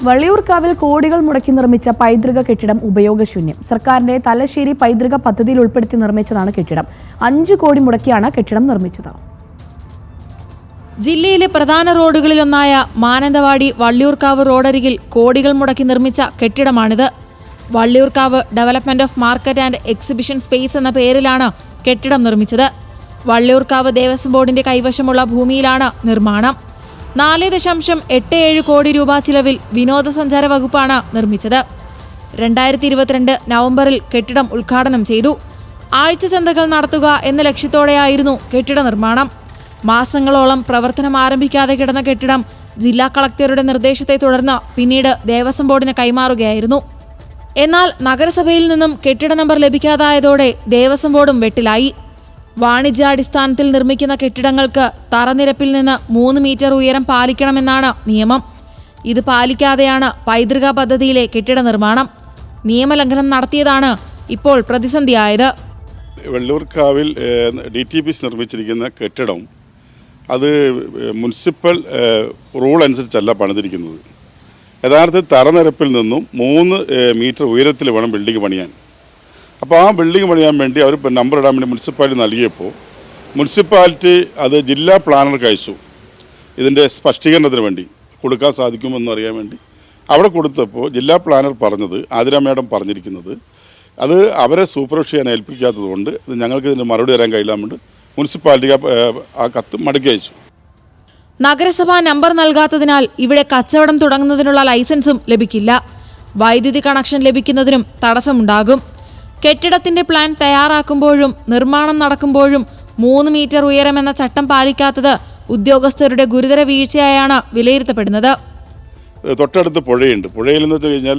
വള്ളിയൂർക്കാവിൽ കോടികൾ മുടക്കി നിർമ്മിച്ച പൈതൃക കെട്ടിടം ഉപയോഗശൂന്യം. സർക്കാരിന്റെ തലശ്ശേരി പൈതൃക പദ്ധതിയിൽ ഉൾപ്പെടുത്തി നിർമ്മിച്ചതാണ് കെട്ടിടം. 5 കോടി മുടക്കിയാണ് കെട്ടിടം നിർമ്മിച്ചത്. ജില്ലയിലെ പ്രധാന റോഡുകളിലൊന്നായ മാനന്തവാടി വള്ളിയൂർക്കാവ് റോഡരികിൽ കോടികൾ മുടക്കി നിർമ്മിച്ച കെട്ടിടമാണിത്. Valliyoorkavu development of market and exhibition space എന്ന പേരിലാണ് കെട്ടിടം നിർമ്മിച്ചത്. വള്ളിയൂർക്കാവ് ദേവസ്വം ബോർഡിന്റെ കൈവശമുള്ള ഭൂമിയിലാണ് നിർമ്മാണം. 4.87 കോടി രൂപ ചിലവിൽ വിനോദസഞ്ചാര വകുപ്പാണ് നിർമ്മിച്ചത്. 2022 നവംബറിൽ കെട്ടിടം ഉദ്ഘാടനം ചെയ്തു. ആഴ്ചചന്തകൾ നടത്തുക എന്ന ലക്ഷ്യത്തോടെയായിരുന്നു കെട്ടിട നിർമ്മാണം. മാസങ്ങളോളം പ്രവർത്തനം ആരംഭിക്കാതെ കിടന്ന കെട്ടിടം ജില്ലാ കളക്ടറുടെ നിർദ്ദേശത്തെ തുടർന്ന് പിന്നീട് ദേവസ്വം ബോർഡിന് കൈമാറുകയായിരുന്നു. എന്നാൽ നഗരസഭയിൽ നിന്നും കെട്ടിട നമ്പർ ലഭിക്കാതായതോടെ ദേവസ്വം ബോർഡും വെട്ടിലായി. വാണിജ്യാടിസ്ഥാനത്തിൽ നിർമ്മിക്കുന്ന കെട്ടിടങ്ങൾക്ക് തറനിരപ്പിൽ നിന്ന് 3 മീറ്റർ ഉയരം പാലിക്കണമെന്നാണ് നിയമം. ഇത് പാലിക്കാതെയാണ് പൈതൃക പദ്ധതിയിലെ കെട്ടിട നിർമ്മാണം. നിയമലംഘനം നടത്തിയതാണ് ഇപ്പോൾ പ്രതിസന്ധിയായത്. വള്ളിയൂർക്കാവിൽ DTPC നിർമ്മിച്ചിരിക്കുന്ന കെട്ടിടം അത് മുനിസിപ്പൽ റൂൾ അനുസരിച്ചല്ല പണിതിരിക്കുന്നത്. യഥാർത്ഥത്തിൽ തറനിരപ്പിൽ നിന്നും 3 മീറ്റർ ഉയരത്തിൽ വേണം ബിൽഡിംഗ് പണിയാൻ. അപ്പോൾ ആ ബിൽഡിംഗ് പണിയാൻ വേണ്ടി അവർ നമ്പർ ഇടാൻ വേണ്ടി മുനിസിപ്പാലിറ്റി നൽകിയപ്പോൾ മുനിസിപ്പാലിറ്റി അത് ജില്ലാ പ്ലാനർക്ക് അയച്ചു. ഇതിൻ്റെ സ്പഷ്ടീകരണത്തിന് വേണ്ടി കൊടുക്കാൻ സാധിക്കുമെന്ന് അറിയാൻ വേണ്ടി അവിടെ കൊടുത്തപ്പോൾ ജില്ലാ പ്ലാനർ പറഞ്ഞത്, ആതിര മേഡം പറഞ്ഞിരിക്കുന്നത്, അത് അവരെ സൂപ്പർവൈസ് ചെയ്യാൻ ഏൽപ്പിക്കാത്തത് കൊണ്ട് ഞങ്ങൾക്ക് ഇതിൻ്റെ മറുപടി തരാൻ കഴിയില്ലാണ്ട് മുനിസിപ്പാലിറ്റി ആ കത്ത് മടക്കി അയച്ചു. നഗരസഭ നമ്പർ നൽകാത്തതിനാൽ ഇവിടെ കച്ചവടം തുടങ്ങുന്നതിനുള്ള ലൈസൻസും ലഭിക്കില്ല. വൈദ്യുതി കണക്ഷൻ ലഭിക്കുന്നതിനും തടസ്സമുണ്ടാകും. കെട്ടിടത്തിന്റെ പ്ലാൻ തയ്യാറാക്കുമ്പോഴും നിർമ്മാണം നടക്കുമ്പോഴും 3 മീറ്റർ ഉയരമെന്ന ചട്ടം പാലിക്കാത്തത് ഉദ്യോഗസ്ഥരുടെ ഗുരുതര വീഴ്ചയായാണ് വിലയിരുത്തപ്പെടുന്നത്. തൊട്ടടുത്ത് പുഴയുണ്ട്. പുഴയിൽ എന്ന് വെച്ച് കഴിഞ്ഞാൽ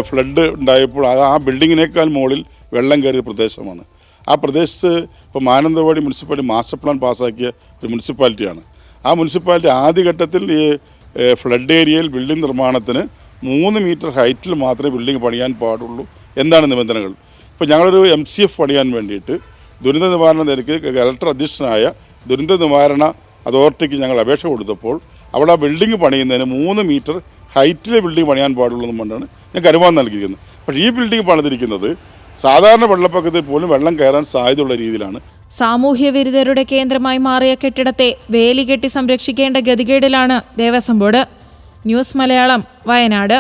ഫ്ലഡ് ഉണ്ടായപ്പോൾ ആ ബിൽഡിങ്ങിനേക്കാൾ മുകളിൽ വെള്ളം കയറിയ പ്രദേശമാണ്. ആ പ്രദേശത്ത് ഇപ്പോൾ മാനന്തവാടി മുനിസിപ്പാലിറ്റി മാസ്റ്റർ പ്ലാൻ പാസ്സാക്കിയ ഒരു മുനിസിപ്പാലിറ്റിയാണ്. ആ മുനിസിപ്പാലിറ്റി ആദ്യഘട്ടത്തിൽ ഈ ഫ്ലഡ് ഏരിയയിൽ ബിൽഡിംഗ് നിർമ്മാണത്തിന് 3 മീറ്റർ ഹൈറ്റിൽ മാത്രമേ ബിൽഡിംഗ് പണിയാൻ പാടുള്ളൂ എന്നാണ് നിബന്ധനകൾ. ഇപ്പോൾ ഞങ്ങളൊരു MCF പണിയാൻ വേണ്ടിയിട്ട് ദുരന്ത നിവാരണ നിരക്ക് കളക്ടർ അധ്യക്ഷനായ ദുരന്ത നിവാരണ അതോറിറ്റിക്ക് ഞങ്ങൾ അപേക്ഷ കൊടുത്തപ്പോൾ അവിടെ ആ ബിൽഡിംഗ് പണിയുന്നതിന് 3 മീറ്റർ ഹൈറ്റിലെ ബിൽഡിംഗ് പണിയാൻ പാടുള്ളൂ എന്ന് കൊണ്ടാണ് ഞങ്ങൾക്ക് അനുവാദം നൽകിയിരിക്കുന്നത്. പക്ഷേ ഈ ബിൽഡിംഗ് പണിതിരിക്കുന്നത് സാധാരണ വെള്ളപ്പൊക്കത്തിൽ പോലും വെള്ളം കയറാൻ സാധ്യതയുള്ള രീതിയിലാണ്. സാമൂഹ്യ വിരുദ്ധരുടെ കേന്ദ്രമായി മാറിയ കെട്ടിടത്തെ വേലി കെട്ടി സംരക്ഷിക്കേണ്ട ഗതികേടിലാണ് ദേവസ്വം ബോർഡ്. ന്യൂസ് മലയാളം, വയനാട്.